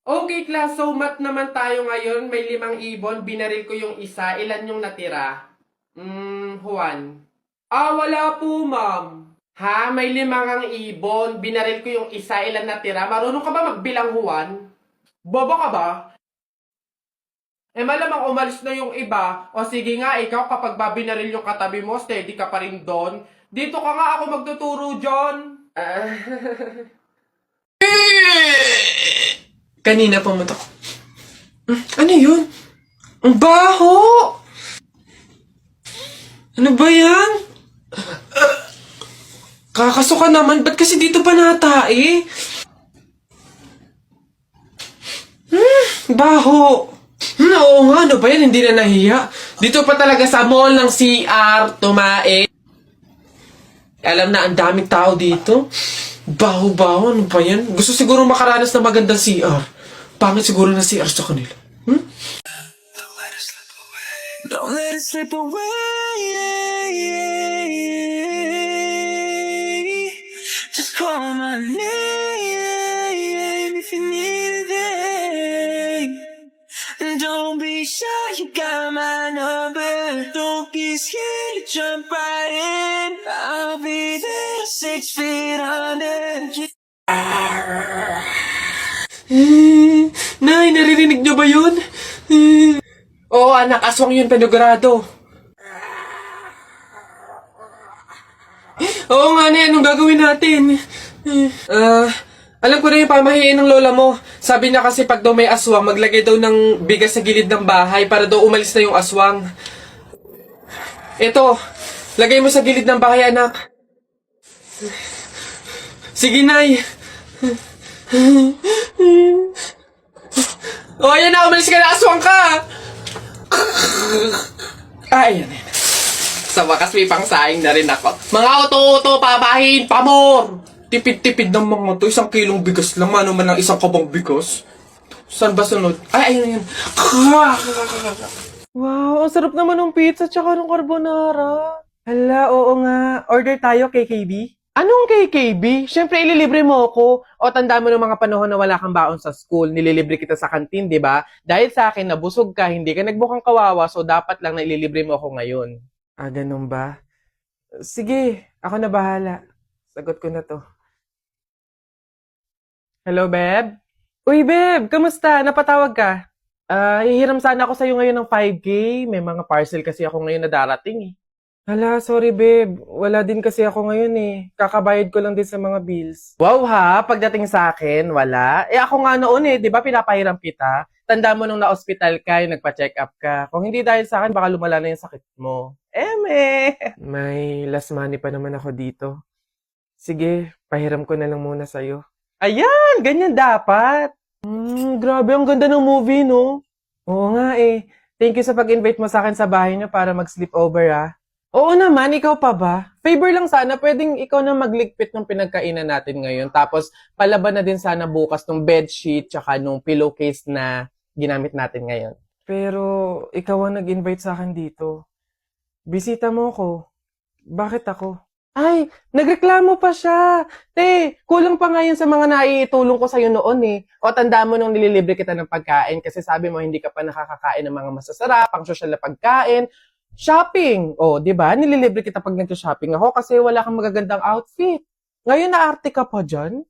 Okay, class. So, math naman tayo ngayon. May 5 ibon. Binaril ko yung isa. Ilan yung natira? Juan. Wala po, ma'am. Ha? May 5 ibon. Binaril ko yung isa. Ilan natira? Marunong ka ba magbilang, Juan? Bobo ka ba? Malamang umalis na yung iba. O sige nga, ikaw kapag babinaril yung katabi mo, steady ka pa rin doon. Dito ka nga ako magtuturo, John. Kanina pumunta ko. Ano yun? Ang baho! Ano ba yan? Kakasuka naman, ba't kasi dito pa natae? Baho! Oo nga, ano ba yan? Hindi na nahiya. Dito pa talaga sa mall ng CR, tumae. Alam na, ang daming tao dito. Baho-baho, ano ba yan? Gusto siguro makaranas ng magandang CR. Pangit siguro na CR sa kanila. Don't let it slip away. Just call my name if you need it. And don't be shy, you got my number. Don't be scared to jump right in. I'll be there 6 feet under. Nay, naririnig niyo ba yun? Oo, anak, aswang yun, penogrado. Oo nga, Nay, anong gagawin natin? Alam ko na yung pamahiin ng lola mo. Sabi niya kasi pag daw may aswang, maglagay daw ng bigas sa gilid ng bahay para daw umalis na yung aswang. Ito, lagay mo sa gilid ng bahay, anak. Sige, Nay. Ayan na, umalis ka na, aswang ka! Ayan. Sa wakas may pangsaing na rin ako. Mga auto-auto, papahin, pamor! Tipid-tipid ng mga to, 1 kilong bigas lang, ano man ang 1 kabang bigas. Saan ba sunod? Ayun. Wow, ang sarap naman ng pizza tsaka ng carbonara. Hala, oo nga. Order tayo, KKB? Anong KKB? Siyempre, ililibre mo ako. O tanda mo ng mga panahon na wala kang baon sa school, nililibre kita sa kantin, di ba? Dahil sa akin, nabusog ka, hindi ka nagbukang kawawa, so dapat lang na ililibre mo ako ngayon. Ganun ba? Sige, ako na bahala. Sagot ko na to. Hello, Beb? Uy, Beb, kamusta? Napatawag ka? Hihiram sana ako sa'yo ngayon ng 5K. May mga parcel kasi ako ngayon na darating eh. Hala, sorry babe. Wala din kasi ako ngayon eh. Kakabayad ko lang din sa mga bills. Wow ha, pagdating sa akin, wala. Ako nga noon eh, di ba pinapahiram kita? Tanda mo nung na-hospital ka, yung nagpa-check up ka. Kung hindi dahil sa akin, baka lumala na yung sakit mo. May last money pa naman ako dito. Sige, pahiram ko na lang muna sa'yo. Ayan, ganyan dapat. Grabe, ang ganda ng movie, no? Oo nga eh. Thank you sa pag-invite mo sa akin sa bahay niyo para mag-sleepover ah. Oo naman, ikaw pa ba? Favor lang sana, pwedeng ikaw na magligpit ng pinagkainan natin ngayon. Tapos, palaban na din sana bukas ng bedsheet tsaka nung pillowcase na ginamit natin ngayon. Pero, ikaw ang nag-invite sa akin dito. Bisita mo ko. Bakit ako? Ay, nagreklamo pa siya. Te, kulang pa nga yun sa mga naiitulong ko sa'yo noon eh. O tanda mo nung nililibre kita ng pagkain kasi sabi mo hindi ka pa nakakakain ng mga masasarap, pang social na pagkain. Shopping! O, di ba? Nililibre kita pag nag-shopping ako kasi wala kang magagandang outfit. Ngayon naarte ka pa dyan?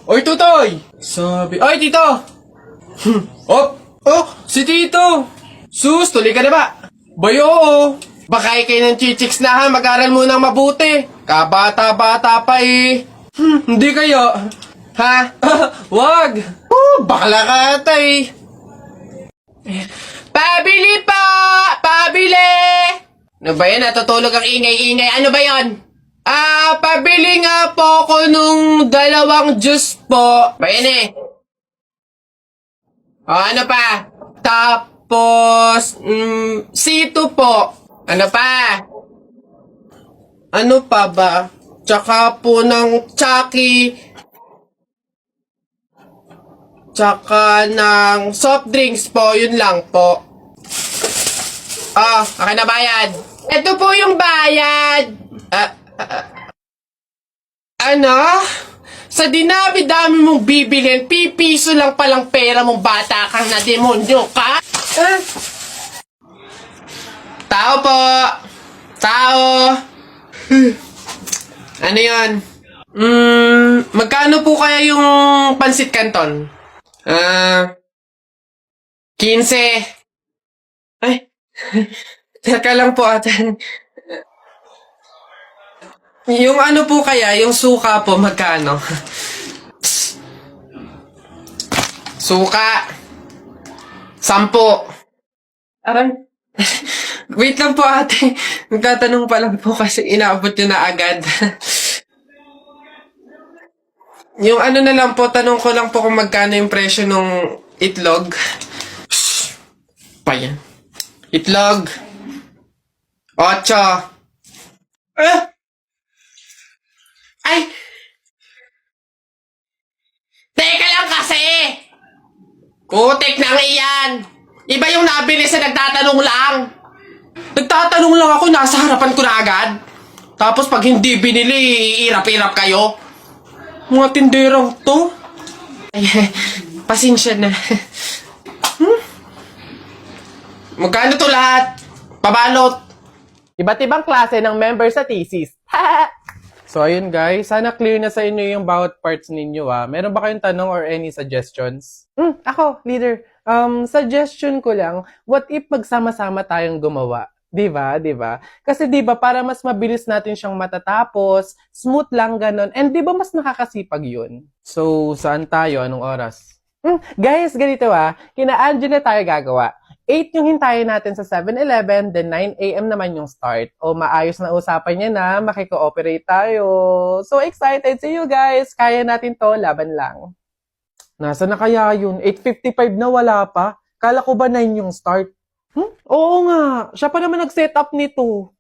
Oy, Tutoy! Oy, Tito! Si Tito! Sus, tuloy ka na ba? Boy, oo. Baka kayo ng chichiks na ha, mag-aral mo ng mabuti. Kabata-bata pa eh. Hindi kayo. Ha? Wag! Bakla ka ata eh. Pabili pa! Pabili! Ano ba yan? Natutulog ang ingay-ingay. Ano ba yan? Pabili nga po ako nung 2 juice po. Ba yan eh? Ano pa? Tapos, C2 po. Ano pa? Ano pa ba? Tsaka po ng Chucky. Tsaka ng soft drinks po. Yun lang po. Oh, okay na bayad. Ito po yung bayad. Ano? Sa dinami-dami mong bibilin, pipiso lang palang pera mong bata kang na demonyo ka? Tao po! Tao! Ano yan? Magkano po kaya yung pansit canton? 15. Ay, teka lang po ate. Yung ano po kaya, yung suka po, magkano? Suka. 10. Aray. Wait lang po ate. Nagtatanong pa lang po kasi inaabot nyo na agad. Yung ano na lang po, tanong ko lang po kung magkano yung presyo ng itlog. Shhh. Pa yan. Itlog. 8. Ay! Teka lang kasi! Putik na iyan! Iba yung nabili sa nagtatanong lang. Nagtatanong lang ako, nasa harapan ko na agad. Tapos pag hindi binili, iirap-irap kayo. Mga tinderang to. Ay, pasensya na. Magkano to lahat? Pabalot. Iba't ibang klase ng member sa thesis. So, ayun guys. Sana clear na sa inyo yung bawat parts ninyo Meron ba kayong tanong or any suggestions? Ako, leader. Suggestion ko lang, what if magsama-sama tayong gumawa? Diba? Diba? Kasi diba, para mas mabilis natin siyang matatapos, smooth lang ganon, and diba mas nakakasipag yun? So, saan tayo? Anong oras? Guys, ganito kina Angela tayo gagawa. 8 yung hintayin natin sa 7-Eleven, then 9 a.m. naman yung start. O maayos na usapan niya na, makiko-operate tayo. So excited! See you guys! Kaya natin to, laban lang. Nasa na kaya yun? 8:55 na wala pa? Kala ko ba 9 yung start? Oo nga, siya pa naman nag-set up nito.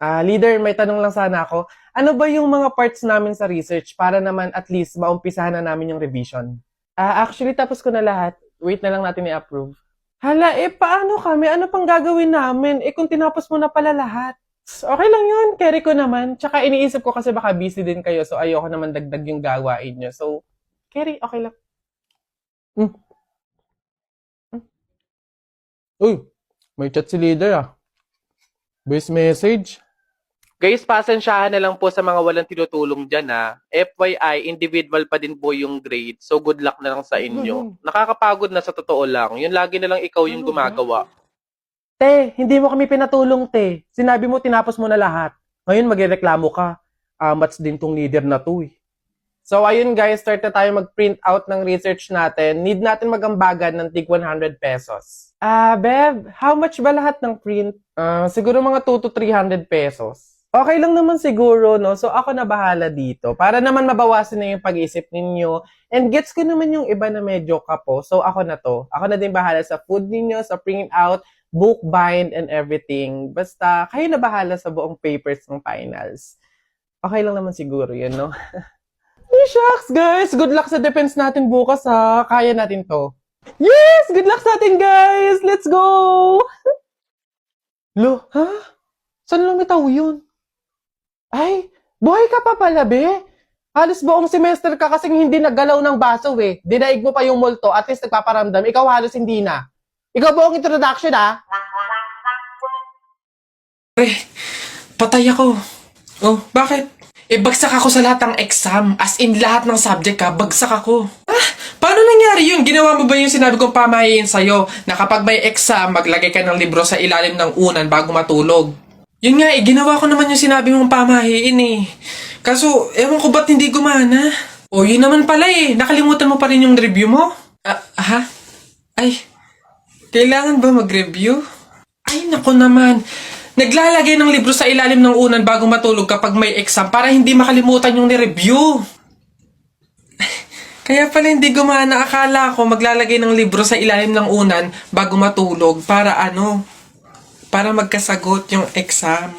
Leader, may tanong lang sana ako. Ano ba yung mga parts namin sa research para naman at least maumpisahan na namin yung revision? Actually, tapos ko na lahat. Wait na lang natin i-approve. Hala, paano kami? Ano pang gagawin namin? Kung tinapos mo na pala lahat. Okay lang yun, carry ko naman. Tsaka iniisip ko kasi baka busy din kayo, so ayoko naman dagdag yung gawain nyo. So, carry, okay lang. Uy, may chat si leader Voice message. Guys, pasensyahan na lang po sa mga walang tinutulong dyan FYI, individual pa din po yung grade. So good luck na lang sa inyo. Nakakapagod na sa totoo lang. Yun lagi na lang ikaw yung gumagawa. Te, hindi mo kami pinatulong, te. Sinabi mo tinapos mo na lahat. Ngayon magrereklamo ka. Amats din tong leader na to So ayun guys, start na tayo mag-print out ng research natin. Need natin magambagan ng tig 100 pesos. Bev, how much ba lahat ng print? Siguro mga 2 to 300 pesos. Okay lang naman siguro, no? So ako na bahala dito. Para naman mabawasan na yung pag-iisip ninyo. And gets ko naman yung iba na medyo kapo. So ako na to. Ako na din bahala sa food ninyo, sa print out, book bind, and everything. Basta kayo na bahala sa buong papers ng finals. Okay lang naman siguro yun, no? Shucks, guys! Good luck sa defense natin bukas, Kaya natin to. Yes! Good luck sa atin, guys! Let's go! Lo, Saan lumitaw yun? Ay, buhay ka pa pala, be. Halos buong semester ka kasing hindi naggalaw ng baso, Dinaig mo pa yung multo, at least nagpaparamdam. Ikaw halos hindi na. Ikaw buong introduction, Patay ako. Oh, bakit? Bagsak ako sa lahat ng exam. As in, lahat ng subject bagsak ako. Paano nangyari yun? Ginawa mo ba yung sinabi kong pamahiin sa'yo na kapag may exam, maglagay ka ng libro sa ilalim ng unan bago matulog? Yun nga ginawa ko naman yung sinabi mong pamahiin Kaso, ewan ko ba't hindi gumana? O, yun naman pala nakalimutan mo pa rin yung review mo? Ay, kailangan ba mag-review? Ay, nako naman. Naglalagay ng libro sa ilalim ng unan bago matulog kapag may exam para hindi makalimutan yung ni-review. Kaya pala hindi gumana. Akala ko maglalagay ng libro sa ilalim ng unan bago matulog para para magkasagot yung exam.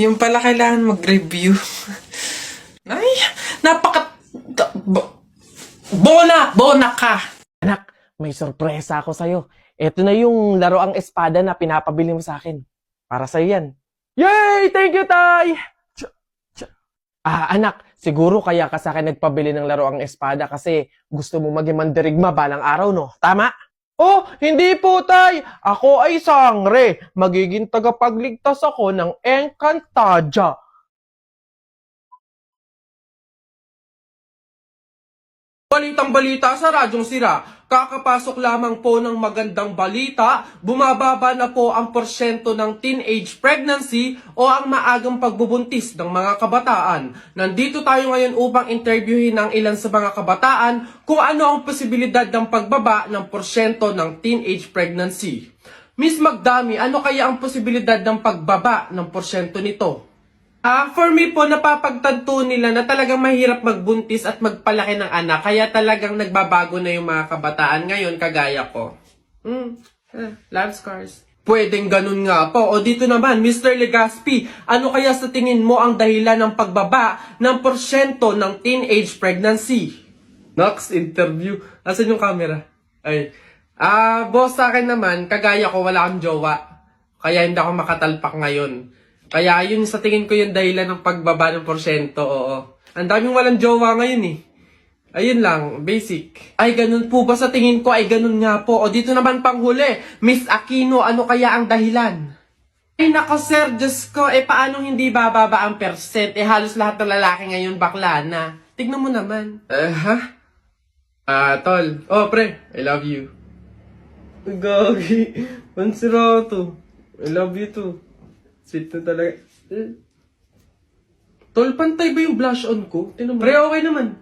Yung pala kailangan mag-review. Ay, Bona ka. Anak, may sorpresa ako sa'yo. Ito na yung laroang espada na pinapabili mo sa akin. Para sa'yo yan. Yay! Thank you, Tay! Anak, siguro kaya ka sa akin nagpabili ng laroang espada kasi gusto mo maging mandirigma balang araw, no? Tama? Oh, hindi po, Tay. Ako ay sangre. Magiging tagapagligtas ako ng Encantadia. Balitang balita sa Radyong Sira. Kakapasok lamang po ng magandang balita, bumababa na po ang porsyento ng teenage pregnancy o ang maagang pagbubuntis ng mga kabataan. Nandito tayo ngayon upang interviewin ng ilan sa mga kabataan kung ano ang posibilidad ng pagbaba ng porsyento ng teenage pregnancy. Miss Magdami, ano kaya ang posibilidad ng pagbaba ng porsyento nito? For me po, napapagtanto nila na talagang mahirap magbuntis at magpalaki ng anak. Kaya talagang nagbabago na yung mga kabataan ngayon, kagaya ko. Love scars. Pwedeng ganun nga po. O dito naman, Mr. Legaspi, ano kaya sa tingin mo ang dahilan ng pagbaba ng porsyento ng teenage pregnancy? Next interview. Asan yung camera? Ay. Boss, sa akin naman, kagaya ko, wala akong jowa. Kaya hindi ako makatalpak ngayon. Kaya yun sa tingin ko yung dahilan ng pagbaba ng porsyento, oo. Ang daming walang jowa ngayon eh. Ayun lang, basic. Ay, ganun po ba sa tingin ko? Ay, ganun nga po. O dito naman panghuli, Miss Aquino, ano kaya ang dahilan? Ay, nako sir, Diyos ko, paano hindi bababa ang percent? Halos lahat ng lalaki ngayon bakla na. Tignan mo naman. Tol. Oh, pre, I love you. Gagi, pansirato. I love you too. Sweet na talaga. Tol, pantay ba yung blush on ko? Pre, okay naman.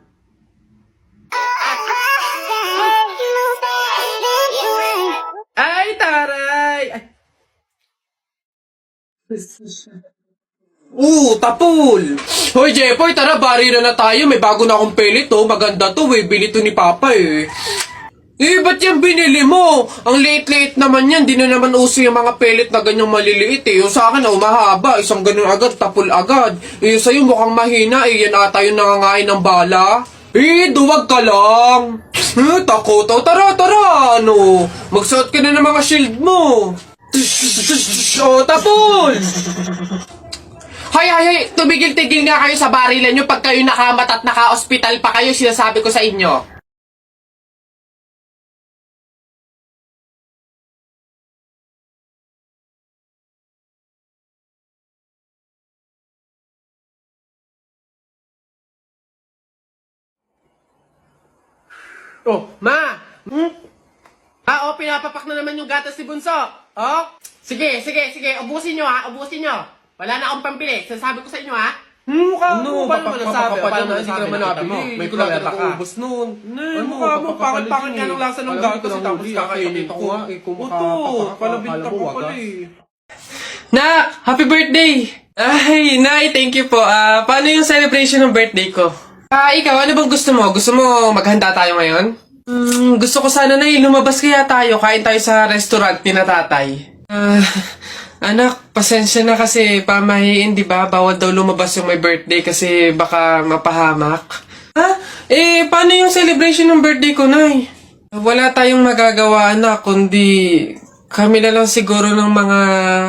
Ay, taray! Ay. Tapol! Hoy, Jepoy, tara, barira na tayo. May bago na akong pelit, oh. Maganda to, bili to ni Papa, eh. Ba't yan binili mo? Ang liit-liit naman yan. Di na naman uso yung mga pellet na ganyang maliliit eh. Yung sa akin na umahaba. Isang ganun agad, tapol agad. Yung sa'yo mukhang mahina eh. Yan ata yung nangangain ng bala. Duwag ka lang. Takot. Tara. Ano? Magsuot ka na ng mga shield mo. Tapol! Hay, tumigil-tigil nga kayo sa barilan nyo pag kayo nakamat at naka-hospital pa kayo. Sinasabi ko sa inyo. Oh, Ma! Pinapapak na naman yung gatas ni Bunso. Oh? Sige. Ubusin nyo, ha? Ubusin nyo. Wala na akong pampili. Sasabi ko sa inyo, ha? Paano naman nasabi? Paano naman nabili? May kulala ka. Ubus nun. Mukha mo, pangit nga ng lasa ng gatas. Tapos kakainin ko. Palabit ka po pala eh. Nak! Happy birthday! Ay, Nay, thank you po. Paano yung celebration ng birthday ko? Ikaw, ano bang gusto mo? Gusto mo maghanda tayo ngayon? Gusto ko sana na lumabas kaya tayo. Kain tayo sa restaurant ni na tatay. Anak, pasensya na kasi pamahiin, di ba? Bawal daw lumabas yung may birthday kasi baka mapahamak. Paano yung celebration ng birthday ko, Nay? Wala tayong magagawa, anak, kundi kami na lang siguro ng mga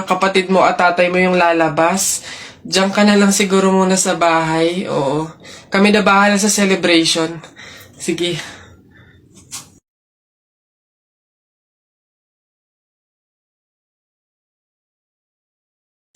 kapatid mo at tatay mo yung lalabas. Diyan ka na lang siguro muna sa bahay. Oo. Kami na bahala sa celebration. Sige.